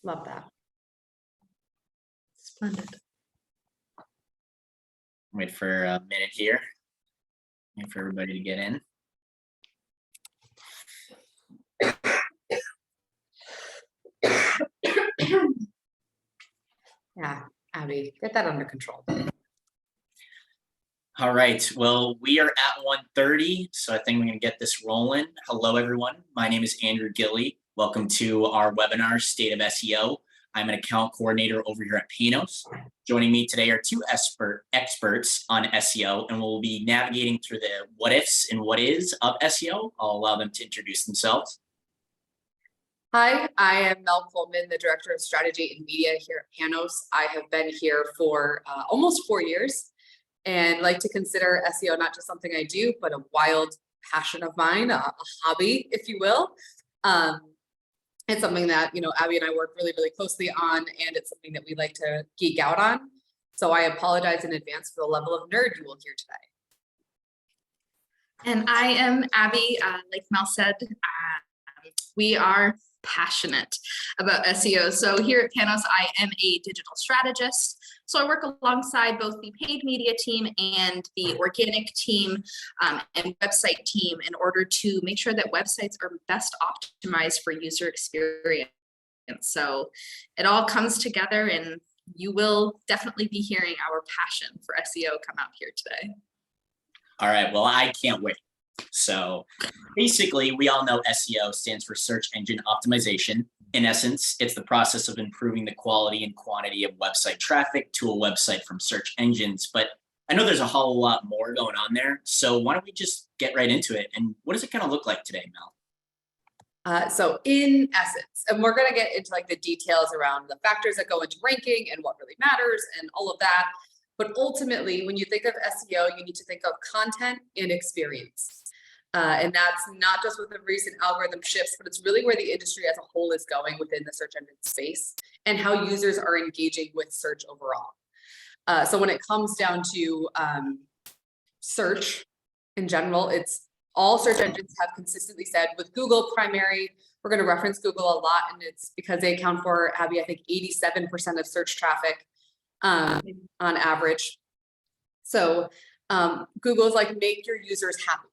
Love that. Splendid. Wait for a minute here. Wait for everybody to get in. Yeah, Abby, get that under control. All right, well, we are at 1:30, so I think we're gonna get this rolling. Hello, everyone. My name is Andrew Gilly. Welcome to our webinar, State of SEO. I'm an account coordinator over here at Panos. Joining me today are two experts on SEO, and we'll be navigating through the what ifs and what is of SEO. I'll allow them to introduce themselves. Hi, I am Mel Coleman, the Director of Strategy and Media here at Panos. I have been here for almost 4 years and like to consider SEO not just something I do, but a wild passion of mine, a hobby, if you will. It's something that, Abby and I work really, really closely on, and it's something that we like to geek out on. So I apologize in advance for the level of nerd you will hear today. And I am Abby, like Mel said, we are passionate about SEO. So here at Panos, I am a digital strategist. So I work alongside both the paid media team and the organic team and website team in order to make sure that websites are best optimized for user experience. So it all comes together, and you will definitely be hearing our passion for SEO come out here today. All right, well, I can't wait. So basically, we all know SEO stands for search engine optimization. In essence, it's the process of improving the quality and quantity of website traffic to a website from search engines. But I know there's a whole lot more going on there. So why don't we just get right into it? And what does it kind of look like today, Mel? So in essence, and we're going to get into like the details around the factors that go into ranking and what really matters and all of that. But ultimately, when you think of SEO, you need to think of content and experience. And that's not just with the recent algorithm shifts, but it's really where the industry as a whole is going within the search engine space and how users are engaging with search overall. So when it comes down to search in general, it's all search engines have consistently said with Google primary, we're going to reference Google a lot, and it's because they account for, Abby, I think 87% of search traffic on average. So Google's like, make your users happy.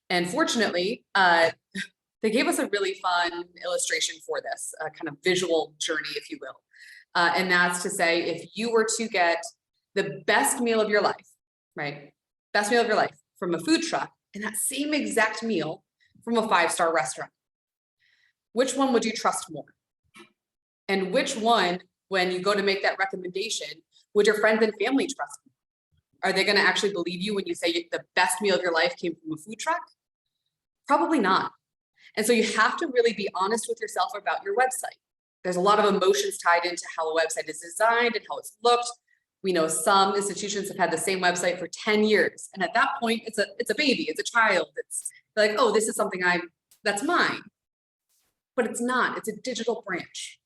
And fortunately, they gave us a really fun illustration for this, a kind of visual journey, if you will. And that's to say, if you were to get the best meal of your life, right? Best meal of your life from a food truck, and that same exact meal from a 5-star restaurant, which one would you trust more? And which one, when you go to make that recommendation, would your friends and family trust more? Are they going to actually believe you when you say the best meal of your life came from a food truck? Probably not. And so you have to really be honest with yourself about your website. There's a lot of emotions tied into how a website is designed and how it's looked. We know some institutions have had the same website for 10 years. And at that point, it's a baby, it's a child. It's like, oh, this is something that's mine. But it's not, it's a digital branch.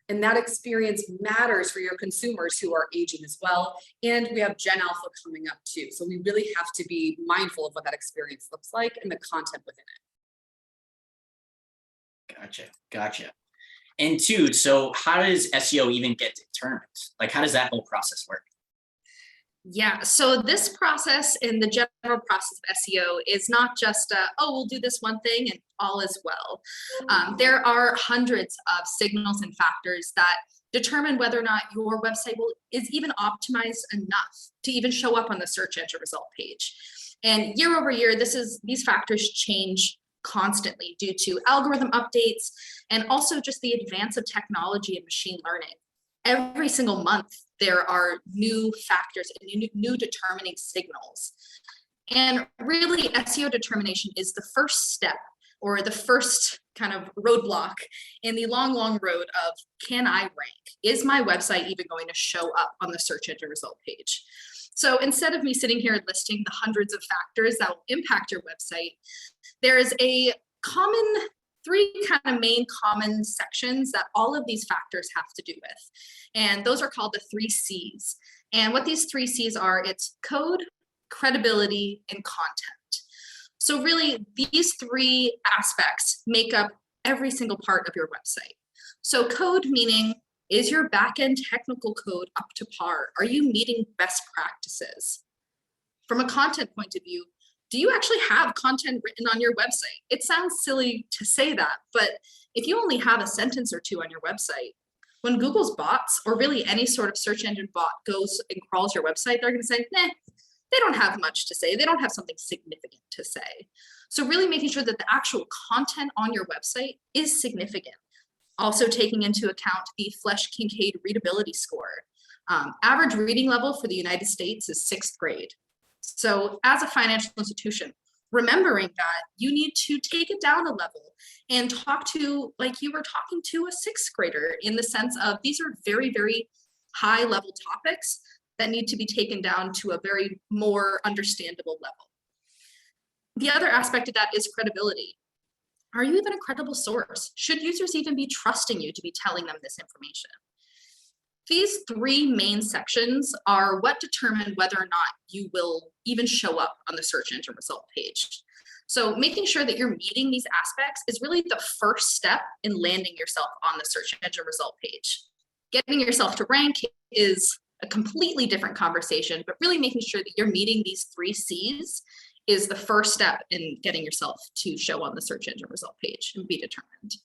And that experience matters for your consumers who are aging as well. And we have Gen Alpha coming up too. So we really have to be mindful of what that experience looks like and the content within it. Gotcha. And two, so how does SEO even get determined? Like, how does that whole process work? Yeah, so this process and the general process of SEO is not just, we'll do this one thing and all is well. There are hundreds of signals and factors that determine whether or not your website is even optimized enough to even show up on the search engine result page. And year over year, these factors change constantly due to algorithm updates and also just the advance of technology and machine learning. Every single month, there are new factors and new determining signals. And really, SEO determination is the first step or the first kind of roadblock in the long, long road of, can I rank? Is my website even going to show up on the search engine result page? So instead of me sitting here listing the hundreds of factors that will impact your website, there is a three kind of main common sections that all of these factors have to do with. And those are called the 3 C's. And what these 3 C's are, it's code, credibility, and content. So really, these 3 aspects make up every single part of your website. So code meaning, is your backend technical code up to par? Are you meeting best practices? From a content point of view, do you actually have content written on your website? It sounds silly to say that, but if you only have a sentence or two on your website, when Google's bots, or really any sort of search engine bot, goes and crawls your website, they're going to say, nah, they don't have much to say. They don't have something significant to say. So really making sure that the actual content on your website is significant. Also taking into account the Flesch-Kincaid readability score. Average reading level for the United States is 6th grade. So as a financial institution, remembering that you need to take it down a level and talk to, like you were talking to a 6th grader, in the sense of these are very, very high level topics that need to be taken down to a very more understandable level. The other aspect of that is credibility. Are you even a credible source? Should users even be trusting you to be telling them this information? These 3 main sections are what determine whether or not you will even show up on the search engine result page. So making sure that you're meeting these aspects is really the first step in landing yourself on the search engine result page. Getting yourself to rank is a completely different conversation, but really making sure that you're meeting these 3 C's is the first step in getting yourself to show on the search engine result page and be determined.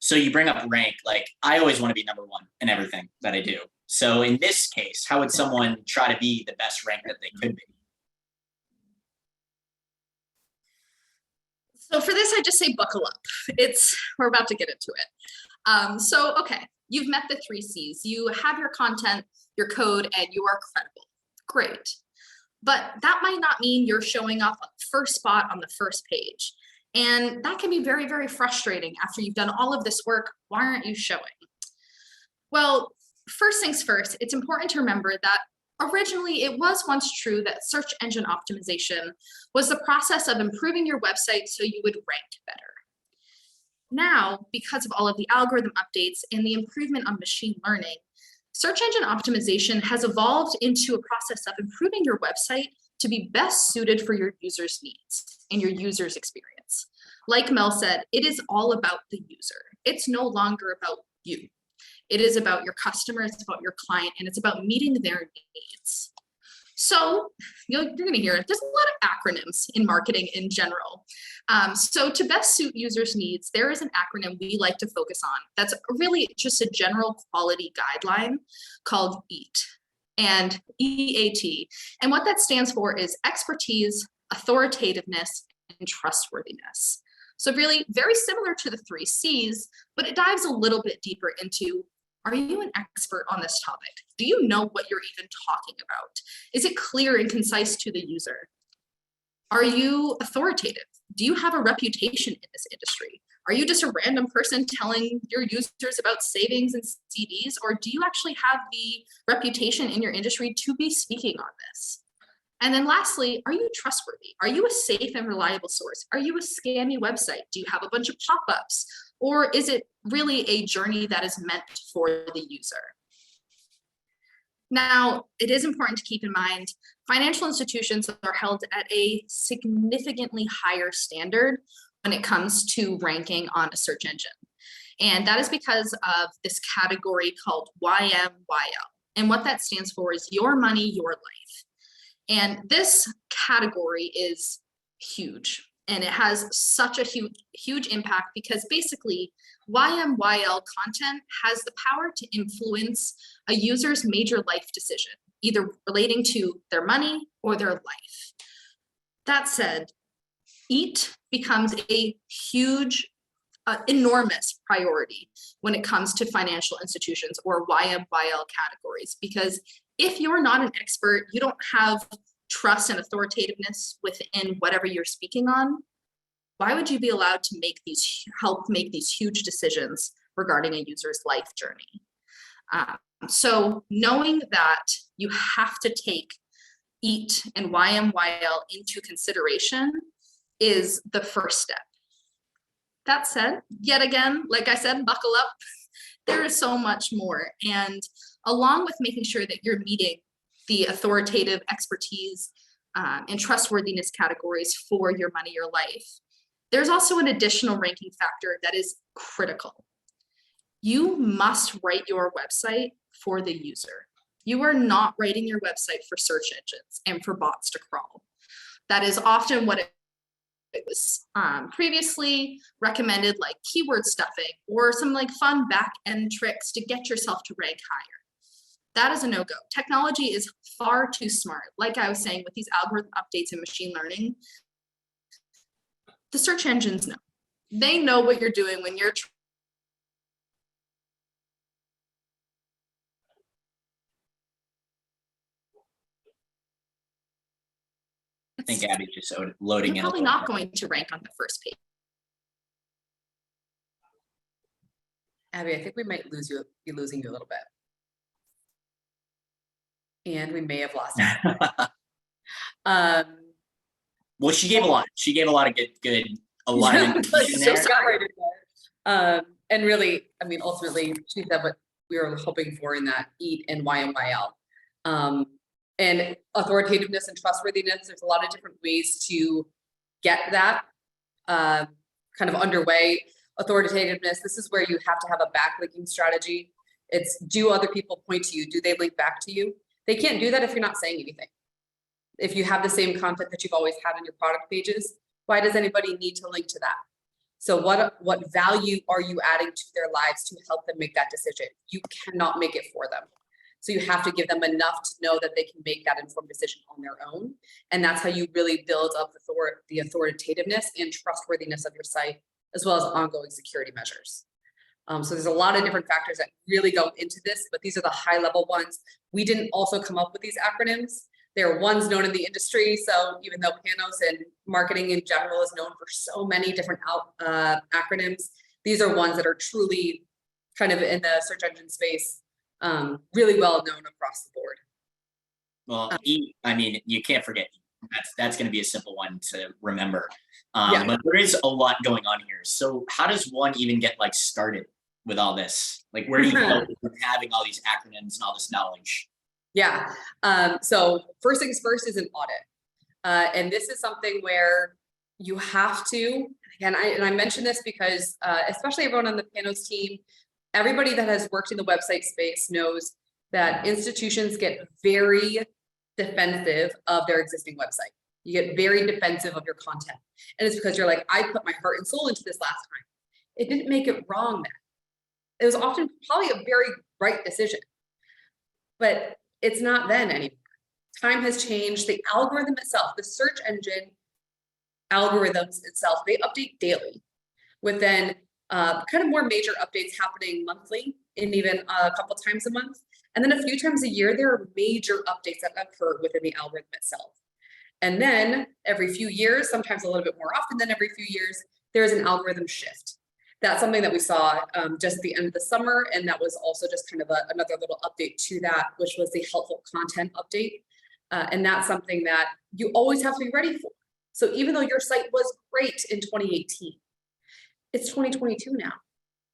So you bring up rank, like I always want to be number 1 in everything that I do. So in this case, how would someone try to be the best rank that they could be? So for this, I just say buckle up. We're about to get into it. So, okay, you've met the 3 C's. You have your content, your code, and you are credible. Great. But that might not mean you're showing up on the first spot on the first page. And that can be very, very frustrating. After you've done all of this work, why aren't you showing? Well, first things first, it's important to remember that originally it was once true that search engine optimization was the process of improving your website so you would rank better. Now, because of all of the algorithm updates and the improvement on machine learning, search engine optimization has evolved into a process of improving your website to be best suited for your users' needs and your users' experience. Like Mel said, it is all about the user. It's no longer about you. It is about your customer, it's about your client, and it's about meeting their needs. So you're going to hear it. There's a lot of acronyms in marketing in general. So to best suit users' needs, there is an acronym we like to focus on that's really just a general quality guideline called EAT, and EAT. And what that stands for is expertise, authoritativeness, and trustworthiness. So really very similar to the 3 C's, but it dives a little bit deeper into, are you an expert on this topic? Do you know what you're even talking about? Is it clear and concise to the user? Are you authoritative? Do you have a reputation in this industry? Are you just a random person telling your users about savings and CDs, or do you actually have the reputation in your industry to be speaking on this? And then lastly, are you trustworthy? Are you a safe and reliable source? Are you a scammy website? Do you have a bunch of pop-ups? Or is it really a journey that is meant for the user? Now, it is important to keep in mind, financial institutions are held at a significantly higher standard when it comes to ranking on a search engine. And that is because of this category called YMYL. And what that stands for is your money, your life. And this category is huge. And it has such a huge impact because basically YMYL content has the power to influence a user's major life decision, either relating to their money or their life. That said, EAT becomes a huge, enormous priority when it comes to financial institutions or YMYL categories, because if you're not an expert, you don't have trust and authoritativeness within whatever you're speaking on, why would you be allowed to help make these huge decisions regarding a user's life journey? So knowing that you have to take EAT and YMYL into consideration is the first step. That said, yet again, like I said, buckle up. There is so much more. And along with making sure that you're meeting the authoritative expertise and trustworthiness categories for your money, your life, there's also an additional ranking factor that is critical. You must write your website for the user. You are not writing your website for search engines and for bots to crawl. That is often what it was previously recommended, like keyword stuffing or some like fun back end tricks to get yourself to rank higher. That is a no-go. Technology is far too smart. Like I was saying, with these algorithm updates and machine learning, the search engines know. They know what you're doing when you're I think Abby's just loading you're in. probably not going to rank on the first page. Abby, I think we might be losing you a little bit. And we may have lost you. Well, she gave a lot. She gave a lot of a lot of information there. Got right in there. And really, I mean, ultimately, she said what we were hoping for in that EAT and YMYL. And authoritativeness and trustworthiness, there's a lot of different ways to get that kind of underway. Authoritativeness, this is where you have to have a backlinking strategy. It's, do other people point to you? Do they link back to you? They can't do that if you're not saying anything. If you have the same content that you've always had on your product pages, why does anybody need to link to that? So what value are you adding to their lives to help them make that decision? You cannot make it for them. So you have to give them enough to know that they can make that informed decision on their own. And that's how you really build up the authoritativeness and trustworthiness of your site, as well as ongoing security measures. So there's a lot of different factors that really go into this, but these are the high level ones. We didn't also come up with these acronyms. They're ones known in the industry. So even though Panos and marketing in general is known for so many different acronyms, these are ones that are truly kind of in the search engine space, really well known across the board. Well, I mean, you can't forget. That's going to be a simple one to remember. Yeah. But there is a lot going on here. So how does one even get like started with all this? Like, where do you go from having all these acronyms and all this knowledge? Yeah. So first things first is an audit. And this is something where you have to, and I mention this because especially everyone on the Panos team, everybody that has worked in the website space knows that institutions get very defensive of their existing website. You get very defensive of your content. And it's because you're like, I put my heart and soul into this last time. It didn't make it wrong then. It was often probably a very right decision, but it's not then anymore. Time has changed. The algorithm itself, the search engine algorithms itself, they update daily with then kind of more major updates happening monthly and even a couple times a month. And then a few times a year, there are major updates that occur within the algorithm itself. And then every few years, sometimes a little bit more often than every few years, there's an algorithm shift. That's something that we saw just at the end of the summer. And that was also just kind of another little update to that, which was the helpful content update. And that's something that you always have to be ready for. So even though your site was great in 2018, it's 2022 now.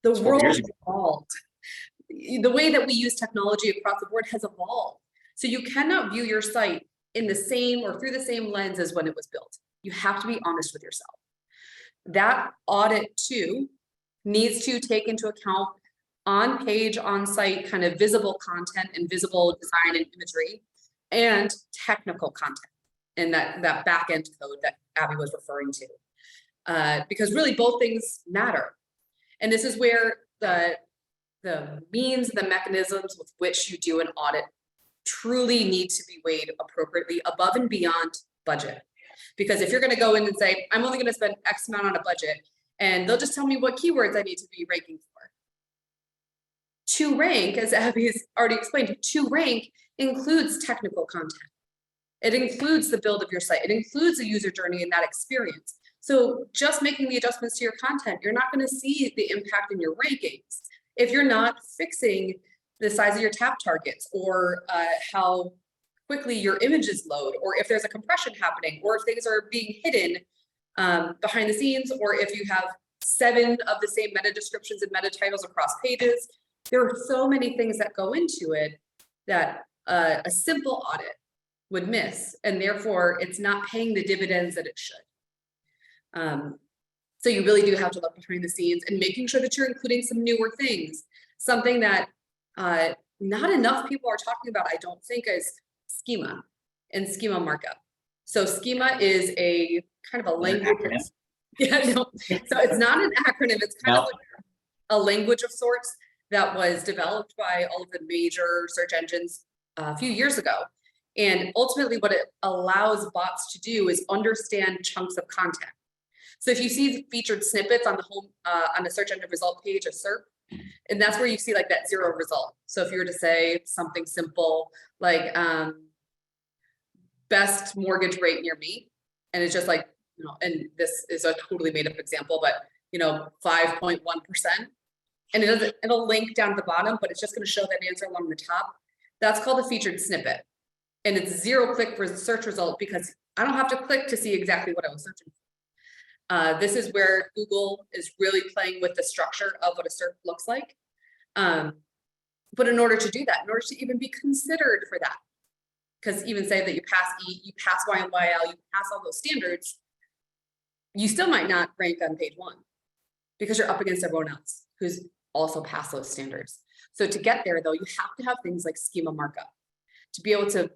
The world has evolved. The way that we use technology across the board has evolved. So you cannot view your site in the same or through the same lens as when it was built. You have to be honest with yourself. That audit too needs to take into account on page, on site, kind of visible content and visible design and imagery and technical content and that back end code that Abby was referring to. Because really both things matter. And this is where the means, the mechanisms with which you do an audit truly need to be weighed appropriately above and beyond budget. Because if you're going to go in and say, I'm only going to spend X amount on a budget, and they'll just tell me what keywords I need to be ranking for. To rank, as Abby has already explained, to rank includes technical content. It includes the build of your site. It includes the user journey and that experience. So just making the adjustments to your content, you're not going to see the impact in your rankings if you're not fixing the size of your tab targets or how quickly your images load, or if there's a compression happening, or if things are being hidden behind the scenes, or if you have 7 of the same meta descriptions and meta titles across pages. There are so many things that go into it that a simple audit would miss, and therefore it's not paying the dividends that it should. So you really do have to look behind the scenes and making sure that you're including some newer things. Something that not enough people are talking about, I don't think, is schema and schema markup. So schema is a kind of a language. Yeah, no. So it's not an acronym. It's kind of like a language of sorts that was developed by all of the major search engines a few years ago. And ultimately what it allows bots to do is understand chunks of content. So if you see featured snippets on the home, on the search engine result page, a SERP, and that's where you see like that 0 result. So if you were to say something simple like best mortgage rate near me, and it's just like, you know, and this is a totally made up example, but you know, 5.1%, and it'll link down at the bottom, but it's just going to show that answer along the top. That's called a featured snippet. And it's 0 click for the search result because I don't have to click to see exactly what I was searching for. This is where Google is really playing with the structure of what a SERP looks like. But in order to do that, in order to even be considered for that, because even say that you pass E, you pass Y and YL, you pass all those standards, you still might not rank on page 1 because you're up against everyone else who's also passed those standards. So to get there though, you have to have things like schema markup to be able to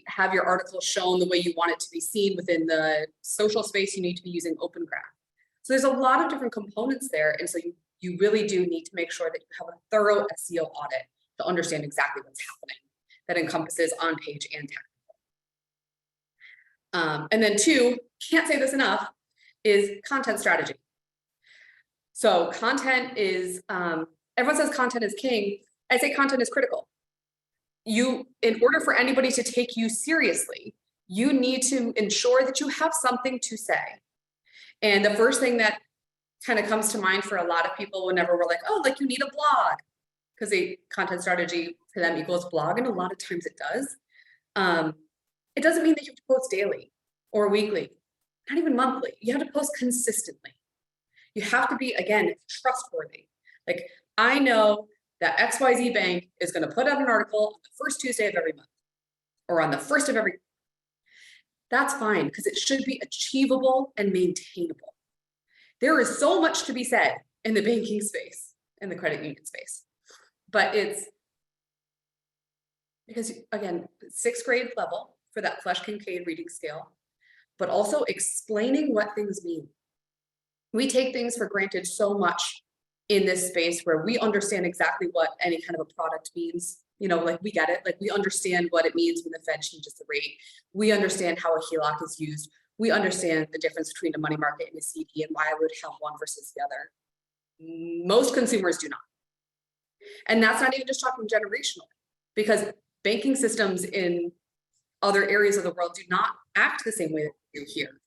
have your article shown the way you want it to be seen within the social space. You need to be using Open Graph. So there's a lot of different components there. And so you really do need to make sure that you have a thorough SEO audit to understand exactly what's happening that encompasses on page and technical. And then 2, can't say this enough, is content strategy. So content is, everyone says content is king. I say content is critical. In order for anybody to take you seriously, you need to ensure that you have something to say. And the first thing that kind of comes to mind for a lot of people whenever we're like, oh, like you need a blog, because a content strategy for them equals blog, and a lot of times it does. It doesn't mean that you have to post daily or weekly, not even monthly. You have to post consistently. You have to be, again, trustworthy. Like, I know that XYZ Bank is going to put out an article on the first Tuesday of every month or on the first of every. That's fine because it should be achievable and maintainable. There is so much to be said in the banking space, in the credit union space, but it's because, again, 6th grade level for that Flesch Kincaid reading scale, but also explaining what things mean. We take things for granted so much in this space where we understand exactly what any kind of a product means. You know, like we get it, like we understand what it means when the Fed changes the rate. We understand how a HELOC is used. We understand the difference between a money market and a CD and why I would have one versus the other. Most consumers do not. And that's not even just talking generationally, because banking systems in other areas of the world do not act the same way that we do here.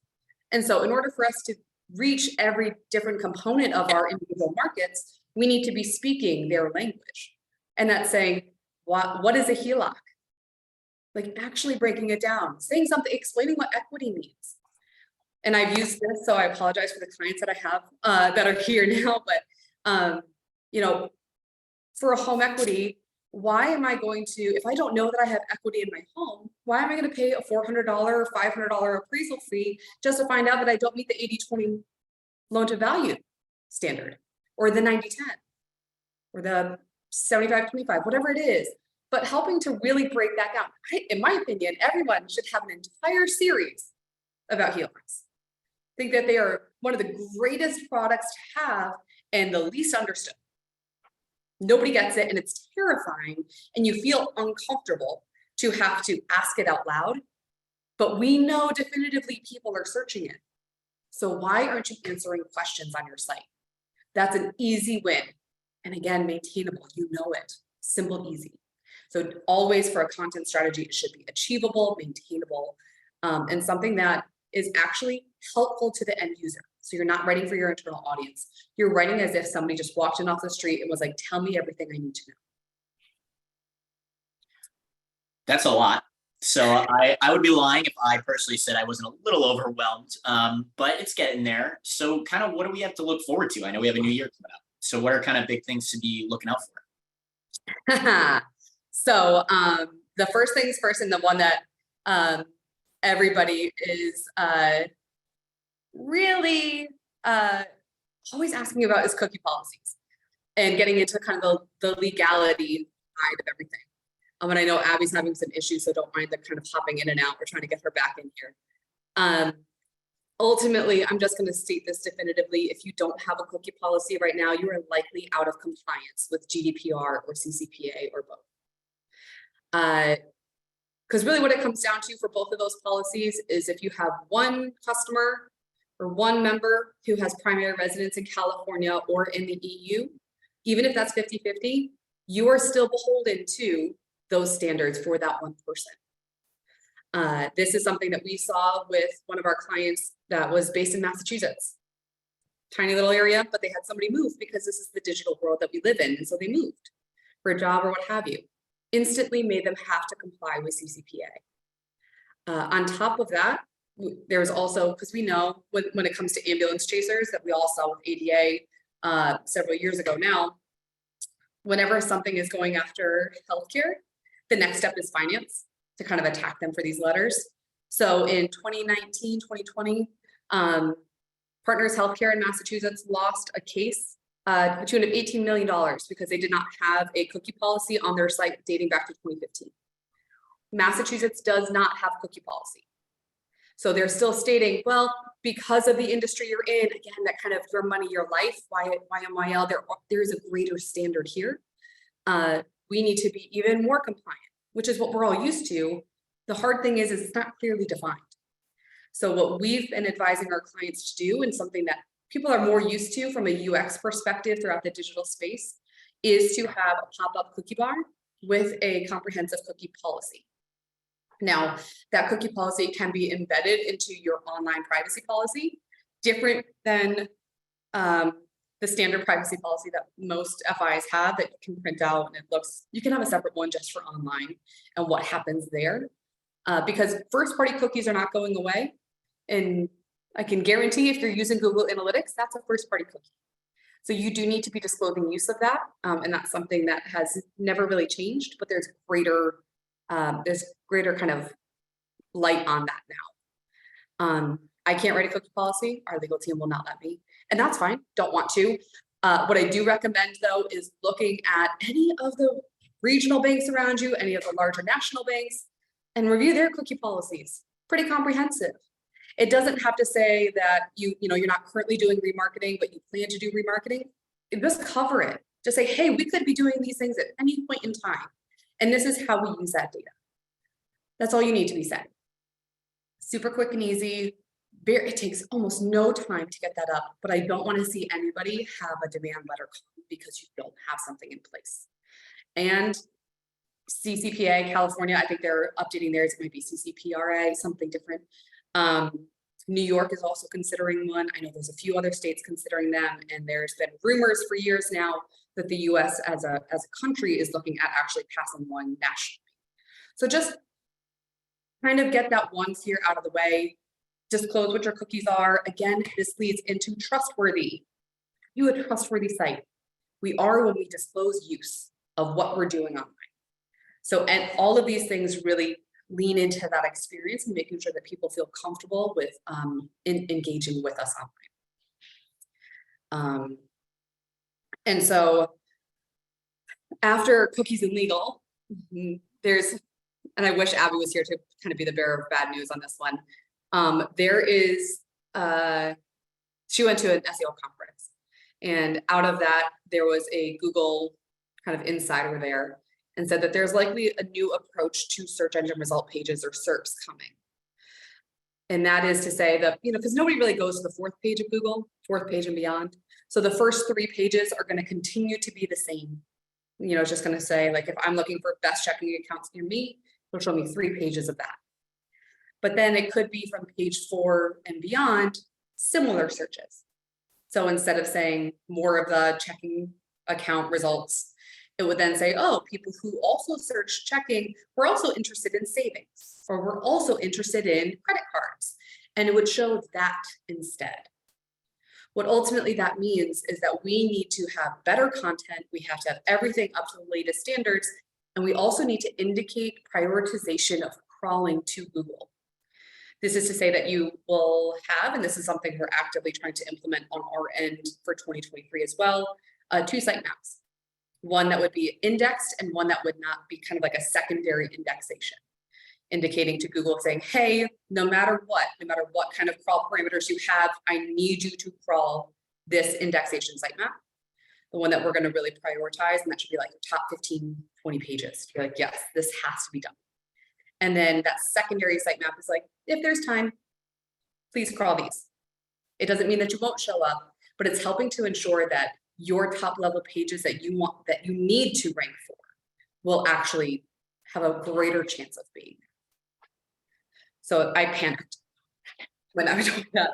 And so in order for us to reach every different component of our individual markets, we need to be speaking their language. And that's saying, what is a HELOC? Like actually breaking it down, saying something, explaining what equity means. And I've used this, so I apologize for the clients that I have that are here now, but you know, for a home equity, why am I going to, if I don't know that I have equity in my home, why am I going to pay a $400 or $500 appraisal fee just to find out that I don't meet the 80-20 loan to value standard, or the 90-10, or the 75-25, whatever it is, but helping to really break that down. In my opinion, everyone should have an entire series about HELOCs. I think that they are one of the greatest products to have and the least understood. Nobody gets it, and it's terrifying, and you feel uncomfortable to have to ask it out loud, but we know definitively people are searching it. So why aren't you answering questions on your site? That's an easy win. And again, maintainable, you know it, simple, easy. So always for a content strategy, it should be achievable, maintainable, and something that is actually helpful to the end user. So you're not writing for your internal audience. You're writing as if somebody just walked in off the street and was like, tell me everything I need to know. That's a lot. So I would be lying if I personally said I wasn't a little overwhelmed, but it's getting there. So kind of what do we have to look forward to? I know we have a new year coming up. So what are kind of big things to be looking out for? So the first things first, and the one that everybody is really always asking about is cookie policies and getting into kind of the legality side of everything. And I know Abby's having some issues, so don't mind the kind of hopping in and out. We're trying to get her back in here. Ultimately, I'm just going to state this definitively. If you don't have a cookie policy right now, you are likely out of compliance with GDPR or CCPA or both. Because really what it comes down to for both of those policies is if you have one customer or one member who has primary residence in California or in the EU, even if that's 50-50, you are still beholden to those standards for that one person. This is something that we saw with one of our clients that was based in Massachusetts. Tiny little area, but they had somebody move because this is the digital world that we live in. And so they moved for a job or what have you. Instantly made them have to comply with CCPA. On top of that, there's also, because we know when it comes to ambulance chasers that we all saw with ADA several years ago now, whenever something is going after healthcare, the next step is finance to kind of attack them for these letters. So in 2019, 2020, Partners Healthcare in Massachusetts lost a case to the tune of $18 million because they did not have a cookie policy on their site dating back to 2015. Massachusetts does not have cookie policy. So they're still stating, well, because of the industry you're in, again, that kind of your money, your life, YMYL, there's a greater standard here. We need to be even more compliant, which is what we're all used to. The hard thing is it's not clearly defined. So what we've been advising our clients to do, and something that people are more used to from a UX perspective throughout the digital space, is to have a pop-up cookie bar with a comprehensive cookie policy. Now, that cookie policy can be embedded into your online privacy policy, different than the standard privacy policy that most FIs have that you can print out and it looks, you can have a separate one just for online and what happens there. Because first-party cookies are not going away. And I can guarantee if you're using Google Analytics, that's a first-party cookie. So you do need to be disclosing use of that. And that's something that has never really changed, but there's greater kind of light on that now. I can't write a cookie policy. Our legal team will not let me. And that's fine, don't want to. What I do recommend though is looking at any of the regional banks around you, any of the larger national banks, and review their cookie policies. Pretty comprehensive. It doesn't have to say that you're not currently doing remarketing, but you plan to do remarketing. Just cover it. Just say, hey, we could be doing these things at any point in time. And this is how we use that data. That's all you need to be saying. Super quick and easy. It takes almost no time to get that up, but I don't want to see anybody have a demand letter because you don't have something in place. And CCPA, California, I think they're updating theirs. It might be CCPRA, something different. New York is also considering one. I know there's a few other states considering them, and there's been rumors for years now that the US as a country is looking at actually passing one nationally. So just kind of get that one fear out of the way. Disclose what your cookies are. Again, this leads into trustworthy. You a trustworthy site. We are when we disclose use of what we're doing online. So, and all of these things really lean into that experience and making sure that people feel comfortable with engaging with us online. And so after cookies and legal, there's, and I wish Abby was here to kind of be the bearer of bad news on this one. There is, she went to an SEO conference, and out of that, there was a Google kind of insider there and said that there's likely a new approach to search engine result pages or SERPs coming. And that is to say that, because nobody really goes to the fourth page of Google, fourth page and beyond. So the first 3 pages are going to continue to be the same. It's just going to say, like, if I'm looking for best checking accounts near me, it'll show me 3 pages of that. But then it could be from page 4 and beyond, similar searches. So instead of saying more of the checking account results, it would then say, oh, people who also search checking, we're also interested in savings, or we're also interested in credit cards. And it would show that instead. What ultimately that means is that we need to have better content. We have to have everything up to the latest standards. And we also need to indicate prioritization of crawling to Google. This is to say that you will have, and this is something we're actively trying to implement on our end for 2023 as well, 2 sitemaps. One that would be indexed and one that would not be, kind of like a secondary indexation, indicating to Google saying, hey, no matter what kind of crawl parameters you have, I need you to crawl this indexation sitemap, the one that we're going to really prioritize, and that should be like top 15, 20 pages. You're like, yes, this has to be done. And then that secondary sitemap is like, if there's time, please crawl these. It doesn't mean that you won't show up, but it's helping to ensure that your top level pages that you want, that you need to rank for, will actually have a greater chance of being. So I panicked when I was doing that.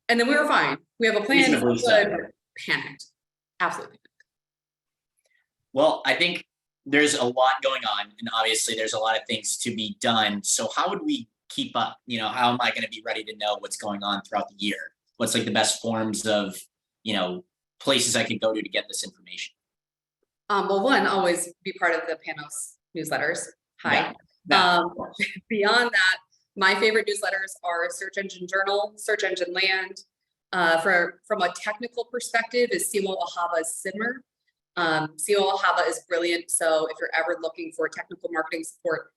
And then we were fine. We have a plan, Reasonably so. but panicked. Absolutely. Well, I think there's a lot going on, and obviously there's a lot of things to be done. So how would we keep up? You know, how am I going to be ready to know what's going on throughout the year? What's like the best forms of, you know, places I could go to get this information? Well, one, always be part of the Panos newsletters. Hi. Yeah. Beyond that, my favorite newsletters are Search Engine Journal, Search Engine Land. From a technical perspective, is Simo Ahava's Simmer. Simo Ahava is brilliant. So if you're ever looking for technical marketing support,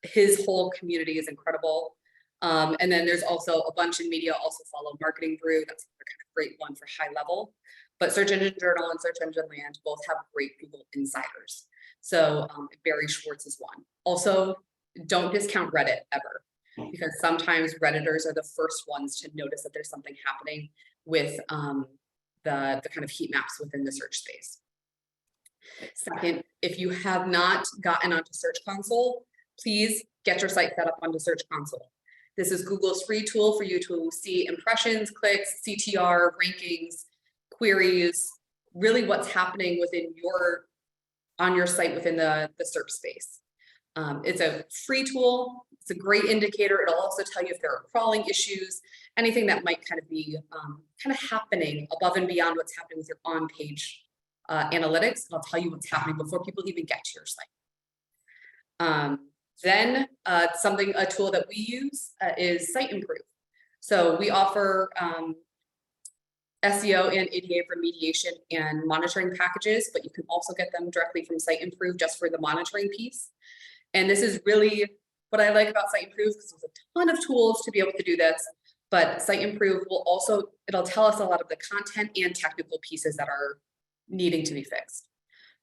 his whole community is incredible. And then there's also a bunch in media also follow Marketing Brew. That's a kind of great one for high level. But Search Engine Journal and Search Engine Land both have great Google insiders. So Barry Schwartz is one. Also, don't discount Reddit ever, because sometimes Redditors are the first ones to notice that there's something happening with the kind of heat maps within the search space. Second, if you have not gotten onto Search Console, please get your site set up onto Search Console. This is Google's free tool for you to see impressions, clicks, CTR, rankings, queries, really what's happening within on your site within the SERP space. It's a free tool. It's a great indicator. It'll also tell you if there are crawling issues, anything that might kind of be kind of happening above and beyond what's happening with your on-page analytics. It'll tell you what's happening before people even get to your site. Then a tool that we use is Site Improve. So we offer SEO and ADA remediation and monitoring packages, but you can also get them directly from Site Improve just for the monitoring piece. And this is really what I like about Site Improve, because there's a ton of tools to be able to do this, but Site Improve will also, it'll tell us a lot of the content and technical pieces that are needing to be fixed.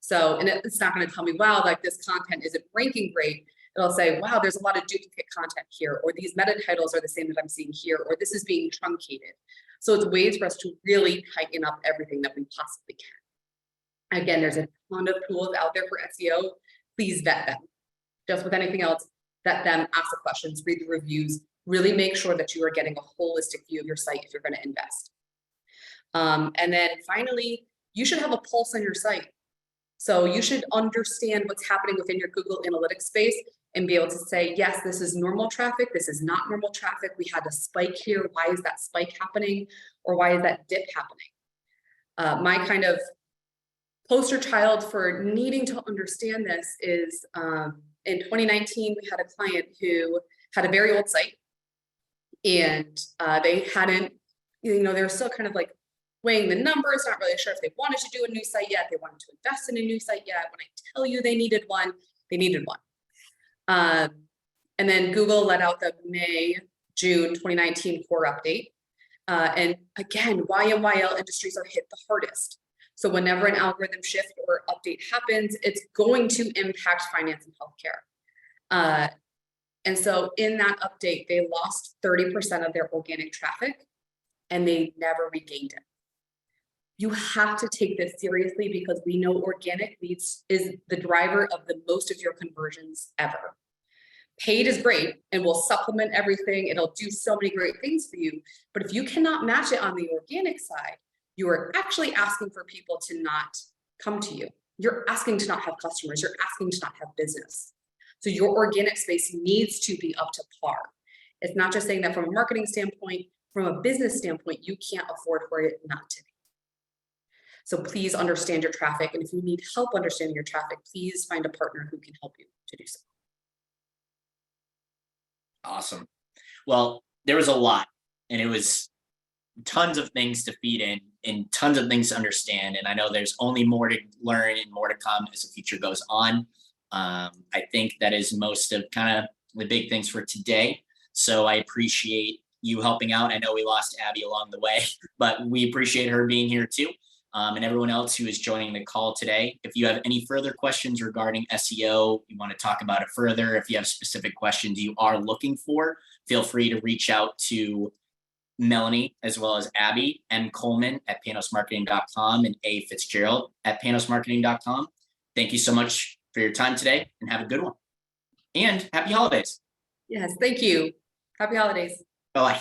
So, and it's not going to tell me, wow, like this content isn't ranking great. It'll say, wow, there's a lot of duplicate content here, or these meta titles are the same that I'm seeing here, or this is being truncated. So it's ways for us to really tighten up everything that we possibly can. Again, there's a ton of tools out there for SEO. Please vet them. Just with anything else, vet them, ask the questions, read the reviews, really make sure that you are getting a holistic view of your site if you're going to invest. And then finally, you should have a pulse on your site. So you should understand what's happening within your Google Analytics space and be able to say, yes, this is normal traffic. This is not normal traffic. We had a spike here. Why is that spike happening? Or why is that dip happening? My kind of poster child for needing to understand this is in 2019, we had a client who had a very old site, and they hadn't, they were still kind of like weighing the numbers, not really sure if they wanted to do a new site yet, they wanted to invest in a new site yet. When I tell you they needed one, they needed one. And then Google let out the June 2019 core update. And again, YMYL industries are hit the hardest. So whenever an algorithm shift or update happens, it's going to impact finance and healthcare. And so in that update, they lost 30% of their organic traffic and they never regained it. You have to take this seriously, because we know organic leads is the driver of the most of your conversions ever. Paid is great and will supplement everything. It'll do so many great things for you. But if you cannot match it on the organic side, you are actually asking for people to not come to you. You're asking to not have customers. You're asking to not have business. So your organic space needs to be up to par. It's not just saying that from a marketing standpoint, from a business standpoint, you can't afford for it not to be. So please understand your traffic. And if you need help understanding your traffic, please find a partner who can help you to do so. Awesome. Well, there was a lot, and it was tons of things to feed in and tons of things to understand. And I know there's only more to learn and more to come as the future goes on. I think that is most of kind of the big things for today. So I appreciate you helping out. I know we lost Abby along the way, but we appreciate her being here too. And everyone else who is joining the call today. If you have any further questions regarding SEO, you want to talk about it further, if you have specific questions you are looking for, feel free to reach out to Melanie, as well as Abby, M. Coleman at panosmarketing.com and A. Fitzgerald at panosmarketing.com. Thank you so much for your time today, and have a good one. And happy holidays. Yes, thank you. Happy holidays. Bye.